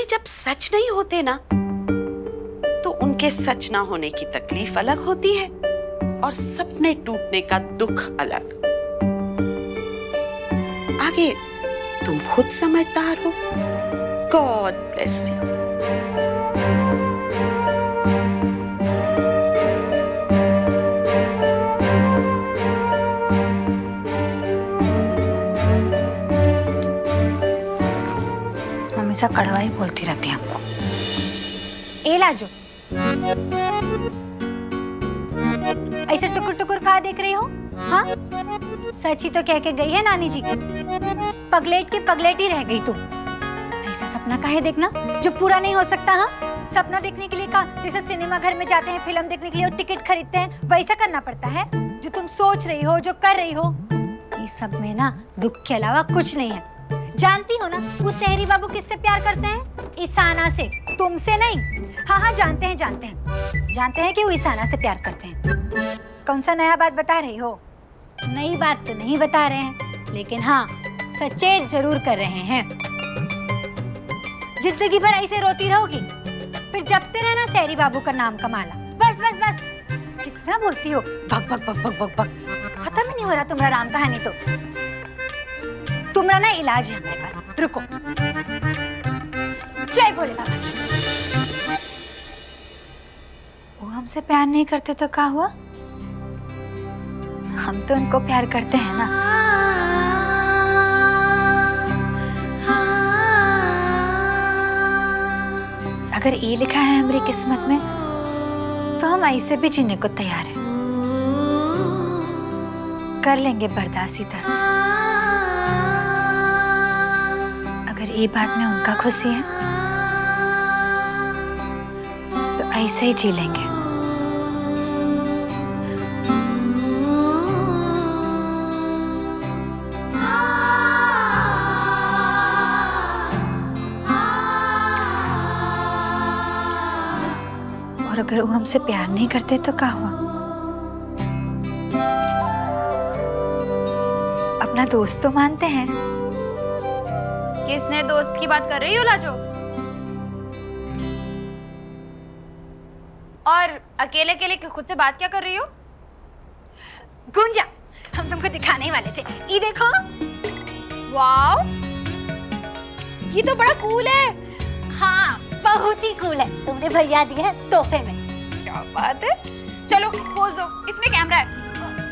सपने जब सच नहीं होते ना, तो उनके सच ना होने की तकलीफ अलग होती है और सपने टूटने का दुख अलग। आगे तुम खुद समझदार हो। God bless you. हमेशा कड़वा ही बोलती रहती है हमको। ए लाजो, ऐसे टुकुर टुकुर कहाँ देख रही हो? हाँ, सच ही तो कह के गई है नानी जी। पगलेट की पगलेट ही रह गई तुम। ऐसा सपना काहे देखना जो पूरा नहीं हो सकता? हाँ, सपना देखने के लिए कहा जैसे सिनेमा घर में जाते हैं फिल्म देखने के लिए और टिकट खरीदते हैं, वैसा करना पड़ता है। जो तुम सोच रही हो, जो कर रही हो, इस सब में ना दुख के अलावा कुछ नहीं है। जानती हो ना वो सहरी बाबू किससे प्यार करते हैं? ईसाना से, तुमसे नहीं। हाँ हाँ, जानते हैं जानते हैं कि वो ईसाना से प्यार करते हैं। कौन सा नया बात बता रही हो? नई बात तो नहीं बता रहे हैं, लेकिन हाँ सचेत जरूर कर रहे हैं। जिंदगी भर ऐसे रोती रहोगी, फिर जपते रहना सहरी बाबू का नाम का माला। बस बस बस, कितना बोलती हो, भग भग भग भग भग भग। खत्म ही नहीं हो रहा तुम्हारा राम कहानी तो। तुम्हारा ना इलाज है हमारे पास, रुको। जय भोले बाबा की। वो हमसे प्यार नहीं करते तो क्या हुआ? हम तो उनको प्यार करते हैं ना। अगर ये लिखा है हमारी किस्मत में, तो हम ऐसे भी जीने को तैयार हैं। कर लेंगे बर्दाश्त दर्द। अगर ये बात में उनका खुशी है, तो ऐसे ही जी लेंगे। और अगर वो हमसे प्यार नहीं करते तो क्या हुआ? अपना दोस्त तो मानते हैं। किसने दोस्त की बात कर रही हो लाजो? और अकेले अकेले खुद से बात क्या कर रही हो? गुंजा, हम तुमको दिखाने ही वाले थे। ये देखो। वाओ, ये तो बड़ा कूल है। हाँ, बहुत ही कूल है। तुमने भैया दिया है तोहफे में। क्या बात है। चलो पोज दो, इसमें कैमरा है।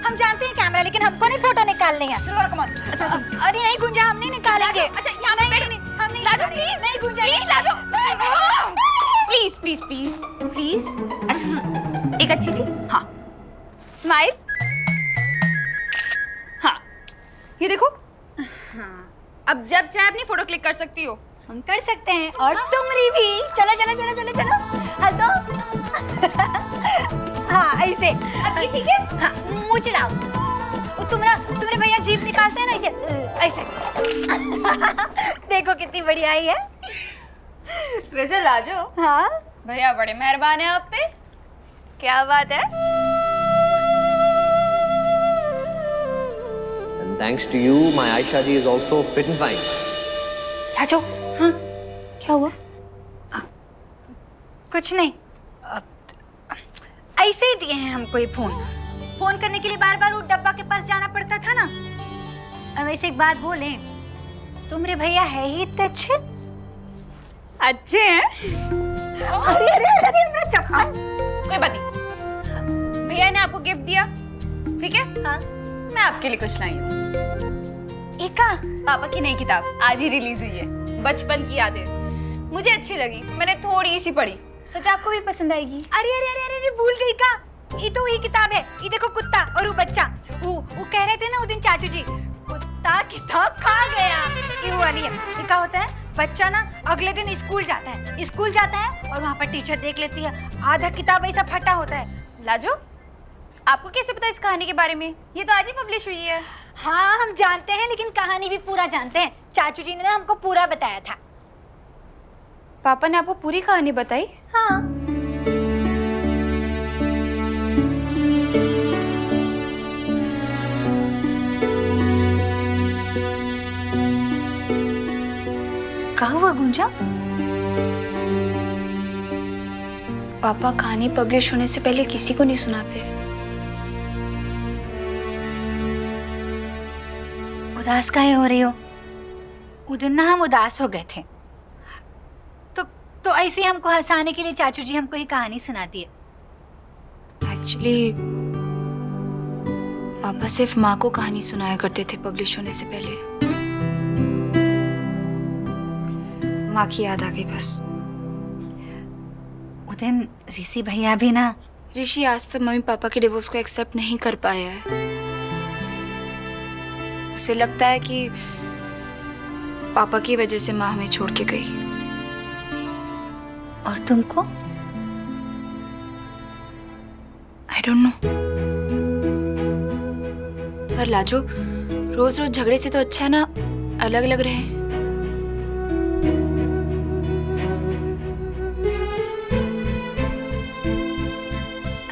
हम जानते हैं कैमरा, लेकिन हमको नहीं फोटो निकालने हैं। चलो कम ऑन। अच्छा अरे नहीं गुंजा, हम नहीं निकालेंगे। अच्छा यहाँ पे बैठ। हम नहीं लाजो निकालेंगे। प्लीज। नहीं गुंजा, प्लीज नहीं। Lajo. Please please please please. अच्छा एक अच्छी सी, हाँ स्माइल। हाँ ये देखो। हाँ अब जब चाहे अपनी फोटो क्लिक कर सकती हो। हम कर सकते हैं, और तुमरी भी। चलो चलो चलो चलो चलो, हंसो। हाँ ऐसे। अच्छी ठीक है। हाँ, मुँह चढ़ाओ। वो तुम्हारे भैया जीभ निकालते हैं ना, ऐसे ऐसे। देखो कितनी बढ़िया आई है। वैसे राजू, हाँ भैया बड़े मेहरबान है आप पे। क्या बात है। And thanks to you, my Aisha ji is also fit and fine. Raju, हाँ क्या हुआ? कुछ नहीं, ऐसे ही दिए हैं हमको ये फोन करने के लिए। बार बार वो डब्बा के पास जाना पड़ता था ना। और वैसे एक बात बोले, तुम्हारे भैया है ही इतने अच्छे हैं। अरे अरे अरे मेरा चप्पल। कोई बात नहीं, भैया ने आपको गिफ्ट दिया, ठीक है। हाँ, मैं आपके लिए कुछ लाई हूँ। एका पापा की नई किताब आज ही रिलीज हुई है, बचपन की यादें। मुझे अच्छी लगी, मैंने थोड़ी सी पढ़ी, सोचा आपको भी पसंद आएगी। अरे अरे अरे अरे भूल गई का। ये तो वही किताब है। ये देखो कुत्ता और वो बच्चा। वो कह रहे थे ना उस दिन चाचू जी, कुत्ता किताब खा गया। ये वो वाली है। ये क्या होता है, बच्चा ना अगले दिन स्कूल जाता है और वहाँ पर टीचर देख लेती है, आधा किताब ऐसा फटा होता है। लाजो, आपको कैसे पता इस कहानी के बारे में? ये तो आज ही पब्लिश हुई है। हाँ हम जानते हैं, लेकिन कहानी भी पूरा जानते हैं। चाचू जी ने ना हमको पूरा बताया था। पापा ने आपको पूरी कहानी बताई? हाँ। क्या हुआ गुंजा? पापा कहानी पब्लिश होने से पहले किसी को नहीं सुनाते। उदास काहे हो रही हो? उधर ना हम उदास हो गए थे, तो ऐसे ही हमको हंसाने के लिए चाचू जी हमको ही कहानी सुना दिए। एक्चुअली पापा सिर्फ माँ को कहानी सुनाया करते थे पब्लिश होने से पहले। माँ की याद आ गई बस। उदयन, ऋषि भैया भी ना। ऋषि आज तक मम्मी पापा के डिवोर्स को एक्सेप्ट नहीं कर पाया है। उसे लगता है कि पापा की वजह से माँ हमें छोड़ के गई। और तुमको? I don't know. पर लाजो, रोज रोज झगड़े से तो अच्छा है ना अलग अलग रहे।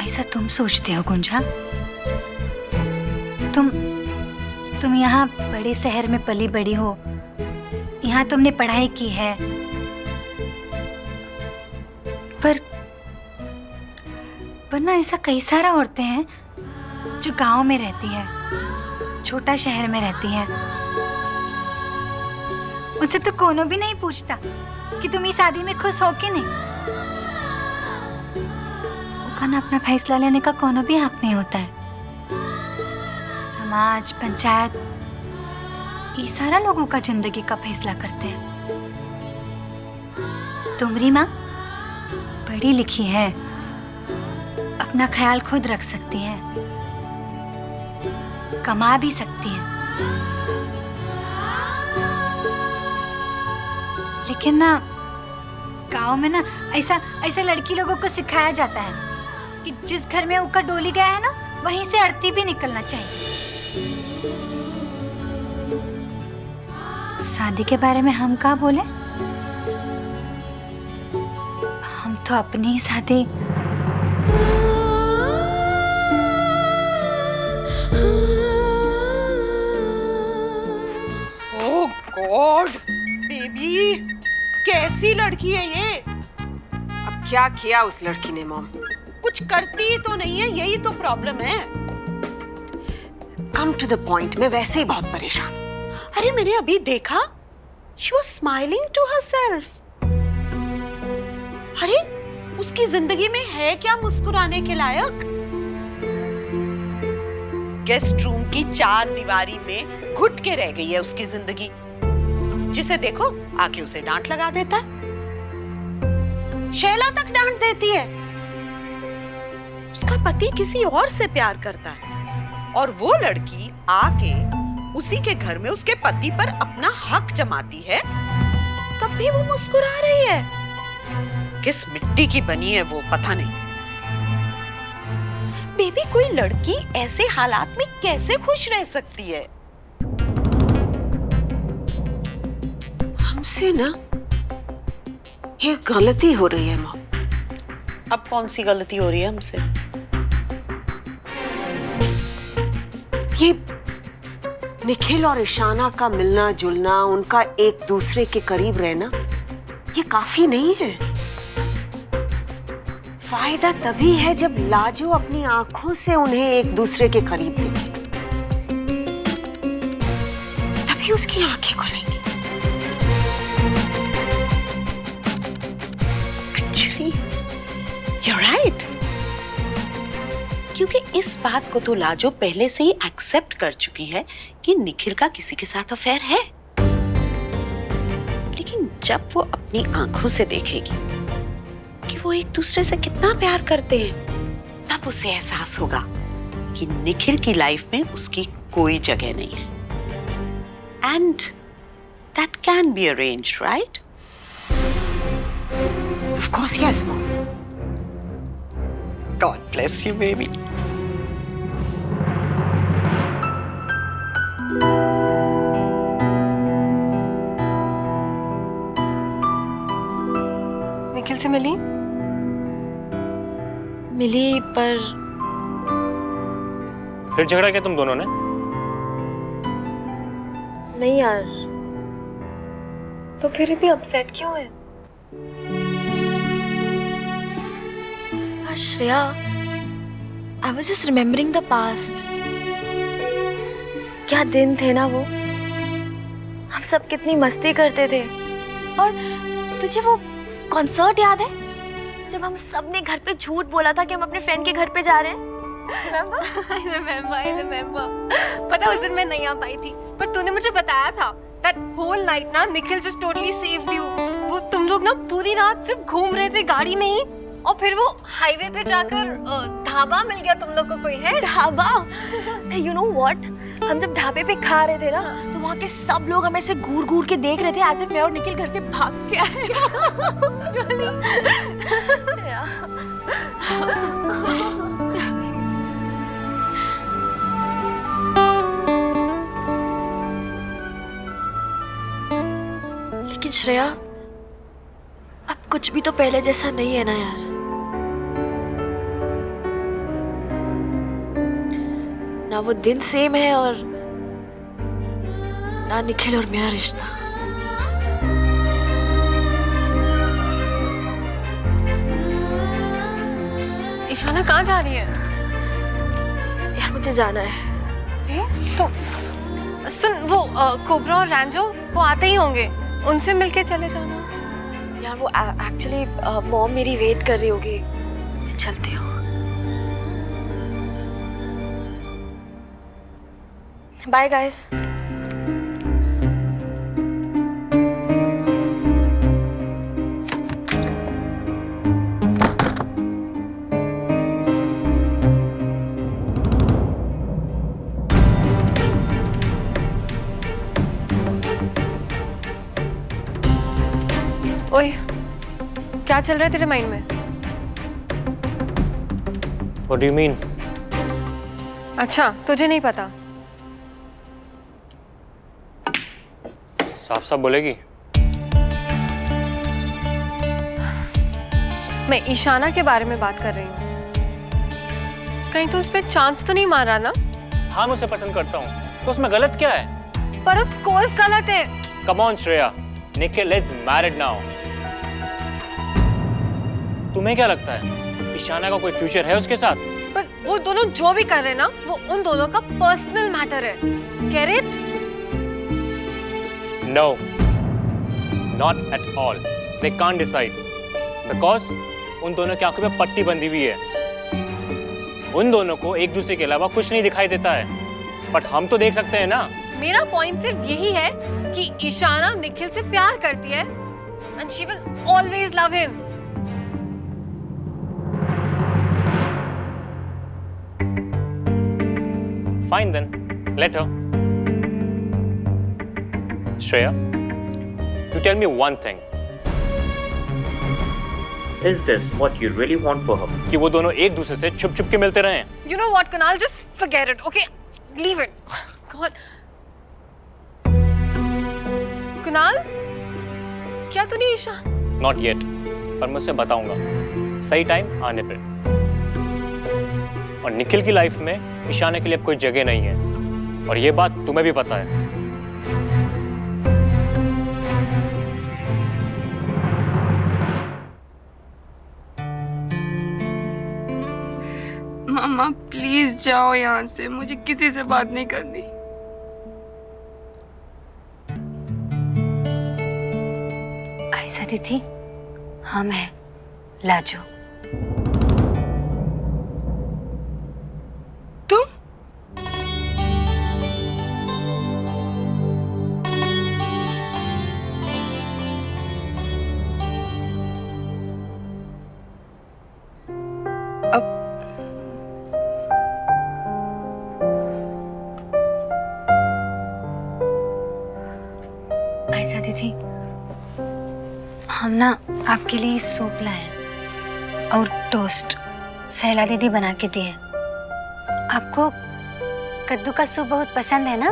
ऐसा तुम सोचते हो गुंजा? तुम यहाँ बड़े शहर में पली बड़ी हो, यहाँ तुमने पढ़ाई की है, पर ना ऐसा कई सारा औरतें हैं जो गांव में रहती है, छोटा शहर में रहती है। मुझसे तो कोनो भी नहीं पूछता कि तुम इस शादी में खुश हो कि नहीं। उनका ना अपना फैसला लेने का कोनो भी हक नहीं होता है। समाज, पंचायत, ये सारा लोगों का जिंदगी का फैसला करते हैं। तुम्हारी माँ पढ़ी लिखी है, अपना ख्याल खुद रख सकती है, कमा भी सकती है, लेकिन ना गांव में ना ऐसा लड़की लोगों को सिखाया जाता है कि जिस घर में उनका डोली गया है ना, वहीं से आरती भी निकलना चाहिए। शादी के बारे में हम क्या बोले? हम तो अपनी ही शादी। ओह गॉड बेबी, कैसी लड़की है ये? अब क्या किया उस लड़की ने मॉम? कुछ करती तो नहीं है, यही तो प्रॉब्लम है। कम टू द पॉइंट, मैं वैसे ही बहुत परेशान। अरे मैंने अभी देखा, she was smiling to herself। अरे उसकी जिंदगी में है क्या मुस्कुराने के लायक? गेस्ट रूम की 4 दीवारी में घुट के रह गई है उसकी जिंदगी। जिसे देखो आके उसे डांट लगा देता है, शैला तक डांट देती है। उसका पति किसी और से प्यार करता है और वो लड़की आके उसी के घर में उसके पति पर अपना हक जमाती है, तब भी वो मुस्कुरा रही है। किस मिट्टी की बनी है वो पता नहीं। बेबी, कोई लड़की ऐसे हालात में कैसे खुश रह सकती है? हमसे ना एक गलती हो रही है मॉम। अब कौन सी गलती हो रही है हमसे? ये निखिल और ईशाना का मिलना जुलना, उनका एक दूसरे के करीब रहना, ये काफी नहीं है। फायदा तभी है जब लाजो अपनी आंखों से उन्हें एक दूसरे के करीब देखे, तभी उसकी आंखें खुलेंगी। Actually, you're right। क्योंकि इस बात को तो लाजो पहले से ही एक्सेप्ट कर चुकी है कि निखिल का किसी के साथ अफेयर है। लेकिन जब वो अपनी आंखों से देखेगी कि वो एक दूसरे से कितना प्यार करते हैं, तब उसे एहसास होगा कि निखिल की लाइफ में उसकी कोई जगह नहीं है। And that can be arranged, right? Of course, yes, mom. God bless you, baby। Nikhil से मिली? मिली, पर फिर झगड़ा क्या तुम दोनों ने? नहीं यार, तो फिर इतनी अपसेट क्यों है? Shreya, I was just remembering the past. क्या दिन थे ना वो, हम सब कितनी मस्ती करते थे। और तुझे वो कॉन्सर्ट याद है जब हम सब ने घर पे झूठ बोला था कि हम अपने फ्रेंड के घर पे जा रहे हैं? I remember. पता उस दिन मैं नहीं आ पाई थी, पर तूने मुझे बताया था that whole night ना Nikhil just totally saved you. वो तुम लोग ना पूरी रात सिर्फ घूम रहे थे गाड़ी में ही, और फिर वो हाईवे पे जाकर ढाबा मिल गया तुम लोग को। कोई है ढाबा? You know what? हम जब ढाबे पे खा रहे थे ना, तो वहाँ के सब लोग हमें से घूर घूर के देख रहे थे, as if मैं और निखिल घर से भाग के लेकिन श्रेया, अब कुछ भी तो पहले जैसा नहीं है ना यार। ना वो दिन सेम है और ना निखिल और मेरा रिश्ता। ईशाना कहाँ जा रही है? यार मुझे जाना है। जी? तो सुन, वो कोबरा और रैंजो वो आते ही होंगे, उनसे मिलके चले जाना। यार वो एक्चुअली मॉम मेरी वेट कर रही होगी, मैं चलती हूँ। Bye guys. ओए, क्या चल रहा है तेरे माइंड में? What do you mean? अच्छा, तुझे नहीं पता? साफ साफ बोलेगी? मैं ईशाना के बारे में बात कर रही हूँ। कहीं तो उस पे चांस तो नहीं मारा ना? हाँ, मैं उसे पसंद करता हूँ, तो उसमें गलत क्या है? पर ऑफ कोर्स गलत है। Come on Shreya, Nikhil is married now. तुम्हें क्या लगता है ईशाना का कोई फ्यूचर है उसके साथ? पर वो दोनों जो भी कर रहे हैं ना, वो उन दोनों का पर्सनल मैटर है। Get it? No, not at all. They can't decide because उन दोनों की आंखों में पट्टी बंधी हुई है। उन दोनों को एक दूसरे के अलावा कुछ नहीं दिखाई देता है, बट हम तो देख सकते हैं ना। मेरा पॉइंट सिर्फ यही है कि ईशाना निखिल से प्यार करती है and she will always love him. Fine then, let her. Shreya, you tell me one thing. Is this what you really want for her? कि वो दोनों एक दूसरे से छुप छुप के मिलते रहें? You know what, Kunal? Just forget it, okay? Leave it. God. Kunal, क्या तूने ईशा? Not yet, पर मैं उसे बताऊंगा सही टाइम आने पे। और निखिल की लाइफ में ईशाना के लिए अब कोई जगह नहीं है, और ये बात तुम्हें भी पता है। मामा प्लीज जाओ यहाँ से, मुझे किसी से बात नहीं करनी। आयशा दीदी, हम हैं लाजो। तुम? आयशा दीदी, हम ना आपके लिए सूप लाए हैं और टोस्ट सहेला दीदी बना के दिए। आपको कद्दू का सूप बहुत पसंद है ना?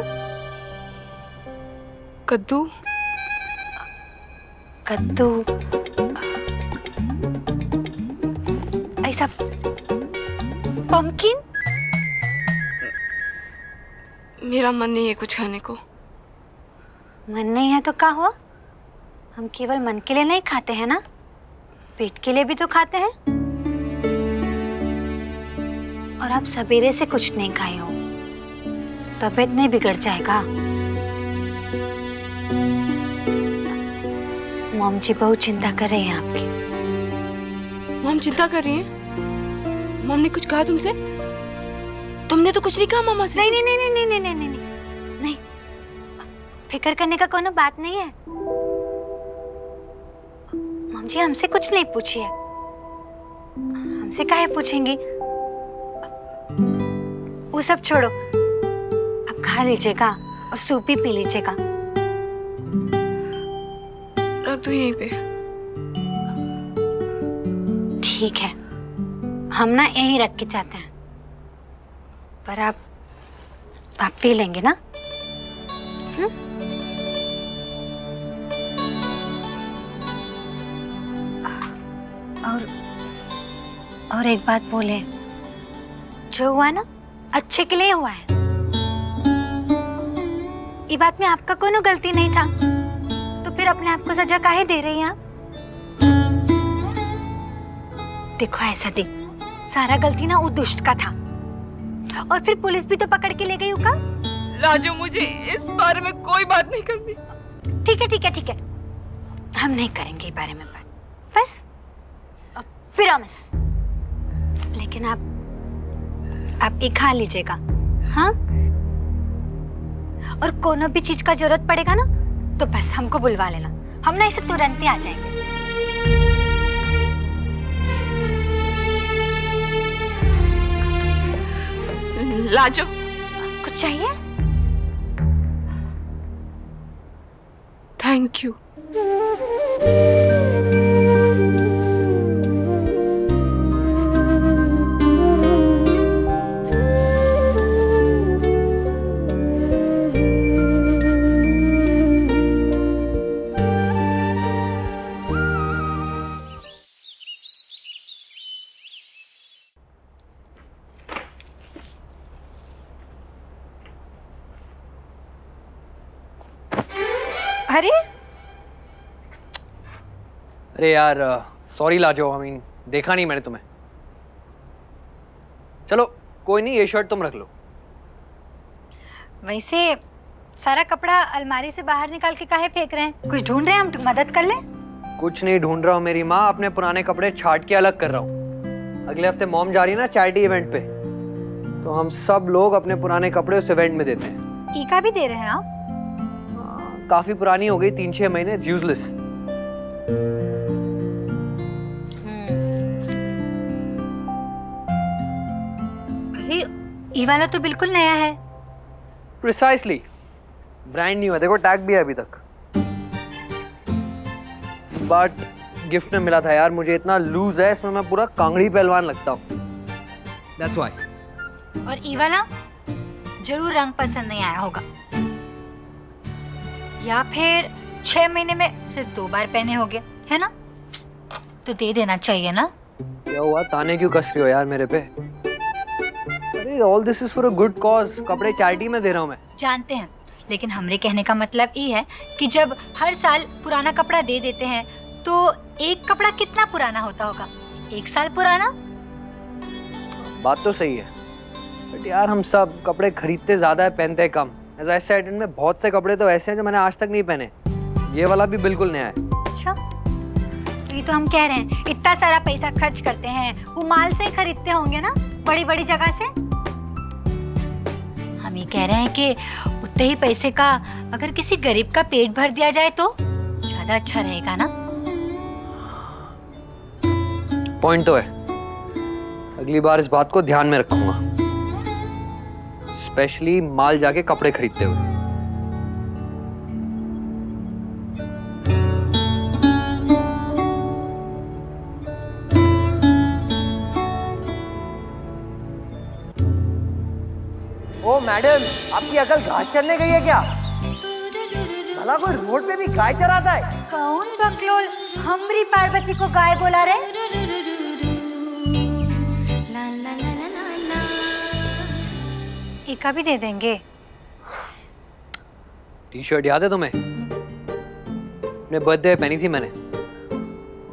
कद्दू? कद्दू ऐसा पंपकिन? मेरा मन नहीं है कुछ खाने को। मन नहीं है तो क्या हुआ? हम केवल मन के लिए नहीं खाते हैं ना, पेट के लिए भी तो खाते हैं। और आप सवेरे से कुछ नहीं खाए हो, तबीयत नहीं बिगड़ जाएगा। मॉम जी बहुत चिंता कर रहे हैं आपकी। मॉम चिंता कर रही है? मॉम ने कुछ कहा तुमसे? तुमने तो कुछ नहीं कहा मामा से? नहीं नहीं नहीं नहीं नहीं नहीं नहीं नहीं नहीं, फिक्र करने का कोनो बात नहीं है। मॉम जी हमसे कुछ नहीं पूछिए, हमसे काहे पूछेंगी? वो सब छोड़ो, आप खा लीजिएगा और सूप भी पी लीजिएगा। रख दो यहीं पे। ठीक है, हम ना यहीं रख के चाहते हैं, पर आप पी लेंगे ना? और एक बात बोले, जो हुआ ना अच्छे के लिए हुआ है। ये बात में आपका कोनो गलती नहीं था, तो फिर अपने आप को सजा काहे दे रही हैं आप? देखो ऐसा देख, सारा गलती ना वो दुष्ट का था, और फिर पुलिस भी तो पकड़ के ले गई उका। राजू मुझे इस बारे में कोई बात नहीं करनी। ठीक है ठीक है ठीक है, हम नहीं करेंगे इस बारे में बात, बस प्रॉमिस। लेकिन आप ये खा लीजिएगा, हाँ? और कोनो भी चीज का जरूरत पड़ेगा ना तो बस हमको बुलवा लेना, हम ना इसे तुरंत ही आ जाएंगे। लाजो कुछ चाहिए? Thank you. अरे अरे यार सॉरी लाजो, आई मीन देखा नहीं मैंने तुम्हें। चलो कोई नहीं, ये शर्ट तुम रख लो। वैसे सारा कपड़ा अलमारी से बाहर निकाल के काहे फेंक रहे हैं? कुछ ढूंढ रहे हैं, हम मदद कर लें? कुछ नहीं ढूंढ रहा हूँ मेरी माँ, अपने पुराने कपड़े छाट के अलग कर रहा हूँ। अगले हफ्ते मॉम जा रही है ना चैरिटी इवेंट पे, तो हम सब लोग अपने पुराने कपड़े उस इवेंट में देते हैं। ईका भी दे रहे हैं आप? काफी पुरानी हो गई, 3-6 महीने, यूजलेस। अरे ये वाला तो बिल्कुल नया है। प्रिसाइसली, ब्रांड न्यू है, देखो टैग भी है अभी तक। बट गिफ्ट में मिला था यार, मुझे इतना लूज है इसमें, मैं पूरा कांगड़ी पहलवान लगता हूँ। That's why. और ये वाला जरूर रंग पसंद नहीं आया होगा, या फिर 6 महीने में सिर्फ 2 बार पहने होगे, है ना? तो दे देना चाहिए ना? क्या हुआ, ताने क्यों कस रही हो यार मेरे पे? अरे all this is for a good cause, कपड़े चैरिटी में दे रहा हूँ मैं। जानते हैं, लेकिन हमरे कहने का मतलब ये है कि जब हर साल पुराना कपड़ा दे देते हैं तो एक कपड़ा कितना पुराना होता होगा? 1 साल पुराना। बात तो सही है, बट यार हम सब कपड़े खरीदते ज्यादा है, पहनते कम। As I said, इनमें बहुत से कपड़े तो ऐसे हैं जो मैंने आज तक नहीं पहने। ये वाला भी बिल्कुल नया है। अच्छा, ये तो हम कह रहे हैं, इतना सारा पैसा खर्च करते हैं, वो माल से ही खरीदते होंगे ना, बड़ी बड़ी जगह से। हम ये कह रहे हैं कि उतने ही पैसे का अगर किसी गरीब का पेट भर दिया जाए तो ज्यादा अच्छा रहेगा ना? पॉइंट तो है, अगली बार इस बात को ध्यान में रखूंगा, स्पेशली माल जाके कपड़े खरीदते हुए। ओ मैडम, आपकी अकल घास चरने गई है क्या? भला कोई रोड पे भी गाय चराता है? कौन बकलोल हमरी पार्वती को गाय बोला रहे? एका भी दे देंगे। टी शर्ट याद है तुम्हें? अपने बर्थडे पहनी थी मैंने,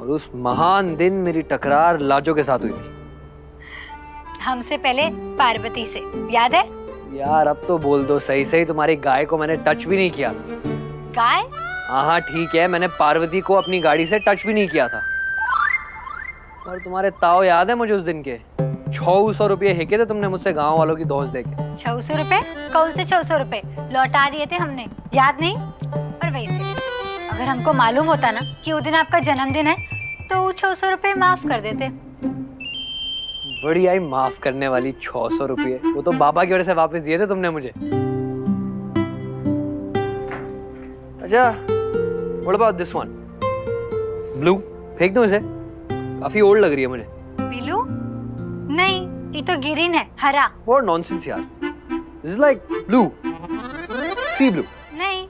और उस महान दिन मेरी टकरार लाजो के साथ हुई थी। हमसे पहले पार्वती से, याद है? यार अब तो बोल दो सही सही, तुम्हारी गाय को मैंने टच भी नहीं किया था। गाय? हाँ ठीक है, मैंने पार्वती को अपनी गाड़ी से टच भी नहीं किया था। और तुम्हारे ताव याद है मुझे उस दिन के 600 रुपये हेके थे तुमने मुझसे गांव वालों की दोस्त देके। 600 रुपए? कौन से 600 रुपए? लौटा दिए थे हमने, याद नहीं? और वैसे भी अगर हमको मालूम होता ना कि उस दिन आपका जन्मदिन है तो 600 रुपए माफ कर देते। बड़ी आई माफ करने वाली 600 रुपये, वो तो बाबा की वजह से वापस दिए थे तुमने मुझे। अच्छा, what about this one? Blue, फेंक दूं इसे? काफी ओल्ड लग रही है मुझे। ब्लू? नहीं, ये तो ग्रीन है, हरा। What nonsense यार। This is like blue, sea blue. नहीं,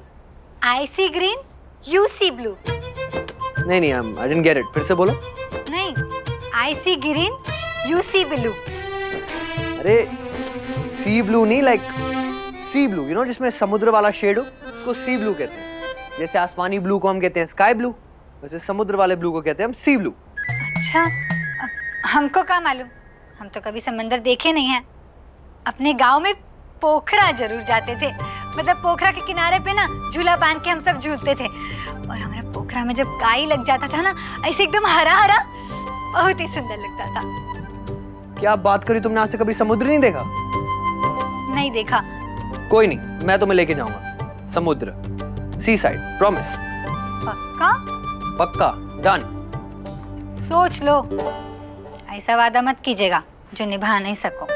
I see green, you see blue. नहीं, I didn't get it. फिर से बोलो। नहीं, I see green, you see blue. अरे sea blue नहीं, like sea blue, you know जिसमें समुद्र वाला शेड हो, उसको sea blue कहते हैं। जैसे आसमानी ब्लू को हम कहते हैं स्काई ब्लू, वैसे समुद्र वाले ब्लू को कहते हैं हम सी ब्लू। अच्छा, हमको क्या मालूम, हम तो कभी समंदर देखे नहीं हैं। अपने गांव में पोखरा जरूर जाते थे, मतलब पोखरा के किनारे पे ना झूला बांध के हम सब झूलते थे। और हमारे पोखरा में जब गाय लग जाता था ना, ऐसे एकदम हरा हरा, बहुत ही सुंदर लगता था। क्या बात करी तुमने, आज तक कभी समुद्र नहीं देखा? नहीं देखा। कोई नहीं, मैं तुम्हें लेके जाऊंगा समुद्र, सी साइड, प्रॉमिस। पक्का? पक्का, डन। सोच लो, ऐसा वादा मत कीजिएगा जो निभा नहीं सको।